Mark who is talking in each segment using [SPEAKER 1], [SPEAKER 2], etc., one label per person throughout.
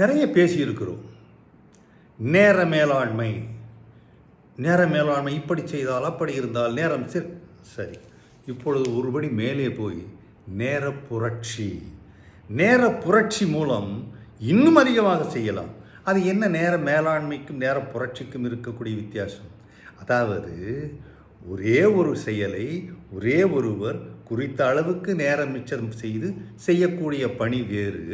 [SPEAKER 1] நிறைய பேசியிருக்கிறோம். நேர மேலாண்மை, நேர மேலாண்மை இப்படி செய்தால் அப்படி இருந்தால் நேரம் சரி. இப்பொழுது ஒருபடி மேலே போய் நேர புரட்சி, நேர புரட்சி மூலம் இன்னும் அதிகமாக செய்யலாம். அது என்ன நேர மேலாண்மைக்கும் நேர புரட்சிக்கும் இருக்கக்கூடிய வித்தியாசம்? அதாவது ஒரே ஒரு செயலை ஒரே ஒருவர் குறித்த அளவுக்கு நேரம் மிச்சம் செய்து செய்யக்கூடிய பணி வேறு.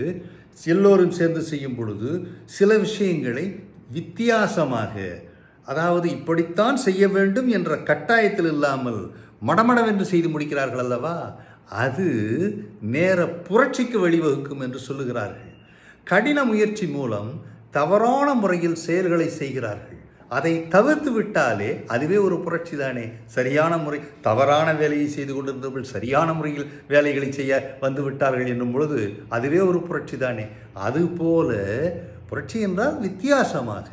[SPEAKER 1] எல்லோரும் சேர்ந்து செய்யும் பொழுது சில விஷயங்களை வித்தியாசமாக, அதாவது இப்படித்தான் செய்ய வேண்டும் என்ற கட்டாயத்தில் இல்லாமல் மடமடவென்று செய்து முடிக்கிறார்கள் அல்லவா, அது நேர புரட்சிக்கு வழிவகுக்கும் என்று சொல்லுகிறார்கள். கடின முயற்சி மூலம் தவறான முறையில் செயல்களை செய்கிறார்கள். அதை தவிர்த்து விட்டாலே அதுவே ஒரு புரட்சி தானே. சரியான முறை, தவறான வேலையை செய்து கொண்டிருந்தவர்கள் சரியான முறையில் வேலைகளை செய்ய வந்து விட்டார்கள் என்னும் பொழுது அதுவே ஒரு புரட்சி தானே. அதுபோல புரட்சி என்றால் வித்தியாசமாக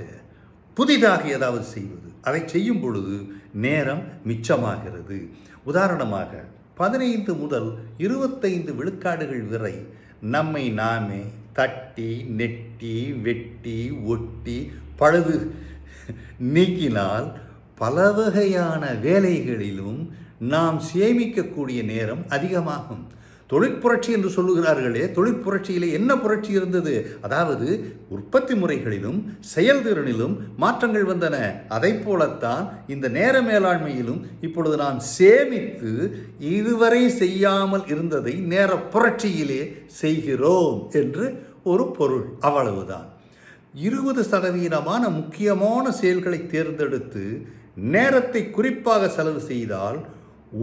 [SPEAKER 1] புதிதாக ஏதாவது செய்வது. அதை செய்யும் பொழுது நேரம் மிச்சமாகிறது. உதாரணமாக 15 முதல் 25 விழுக்காடுகள் வரை நம்மை நாமே தட்டி நெட்டி வெட்டி ஒட்டி பழுது நீக்கினால் பல வகையான வேலைகளிலும் நாம் சேமிக்கக்கூடிய நேரம் அதிகமாகும். தொழிற்புரட்சி என்று சொல்லுகிறார்களே, தொழிற்புரட்சியிலே என்ன புரட்சி இருந்தது? அதாவது உற்பத்தி முறைகளிலும் செயல்திறனிலும் மாற்றங்கள் வந்தன. அதை போலத்தான் இந்த நேர மேலாண்மையிலும் இப்பொழுது நாம் சேமித்து இதுவரை செய்யாமல் இருந்ததை நேர புரட்சியிலே செய்கிறோம் என்று ஒரு பொருள். அவ்வளவுதான். 20% முக்கியமான செயல்களை தேர்ந்தெடுத்து நேரத்தை குறிப்பாக செலவு செய்தால்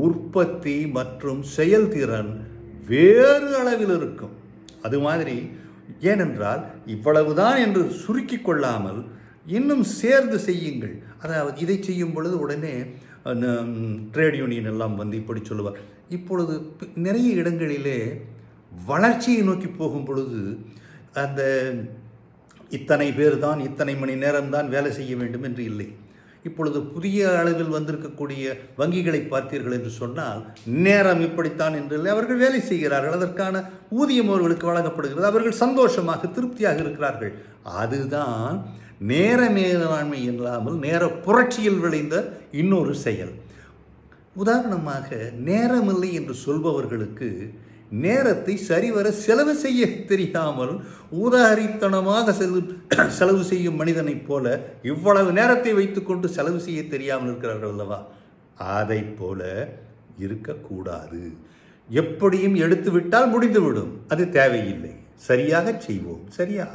[SPEAKER 1] உற்பத்தி மற்றும் செயல்திறன் வேறு அளவில் இருக்கும். அது மாதிரி, ஏனென்றால் இவ்வளவுதான் என்று சுருக்கி கொள்ளாமல் இன்னும் சேர்ந்து செய்யுங்கள். அதாவது இதை செய்யும் பொழுது உடனே ட்ரேட் யூனியன் எல்லாம் வந்து இப்படி சொல்லுவார். இப்பொழுது நிறைய இடங்களிலே வளர்ச்சியை நோக்கி போகும் பொழுது அந்த இத்தனை பேர் தான், இத்தனை மணி நேரம்தான் வேலை செய்ய வேண்டும் என்று இல்லை. இப்பொழுது புதிய அளவில் வந்திருக்கக்கூடிய வங்கிகளை பார்த்தீர்கள் என்று சொன்னால் நேரம் இப்படித்தான் என்று இல்லை, அவர்கள் வேலை செய்கிறார்கள். அதற்கான ஊதியம் அவர்களுக்கு வழங்கப்படுகிறது. அவர்கள் சந்தோஷமாக திருப்தியாக இருக்கிறார்கள். அதுதான் நேர மேலாண்மை இல்லாமல் நேர புரட்சியில் விளைந்த இன்னொரு செயல். உதாரணமாக, நேரமில்லை என்று சொல்பவர்களுக்கு நேரத்தை சரிவர செலவு செய்ய தெரியாமல் ஊதாரித்தனமாக செலவு செய்யும் மனிதனைப் போல இவ்வளவு நேரத்தை வைத்துக்கொண்டு செலவு செய்ய தெரியாமல் இருக்கிறார்கள் அல்லவா, அதை போல இருக்கக்கூடாது. எப்படியும் எடுத்துவிட்டால் முடிந்துவிடும், அது தேவையில்லை. சரியாக செய்வோம். சரியா?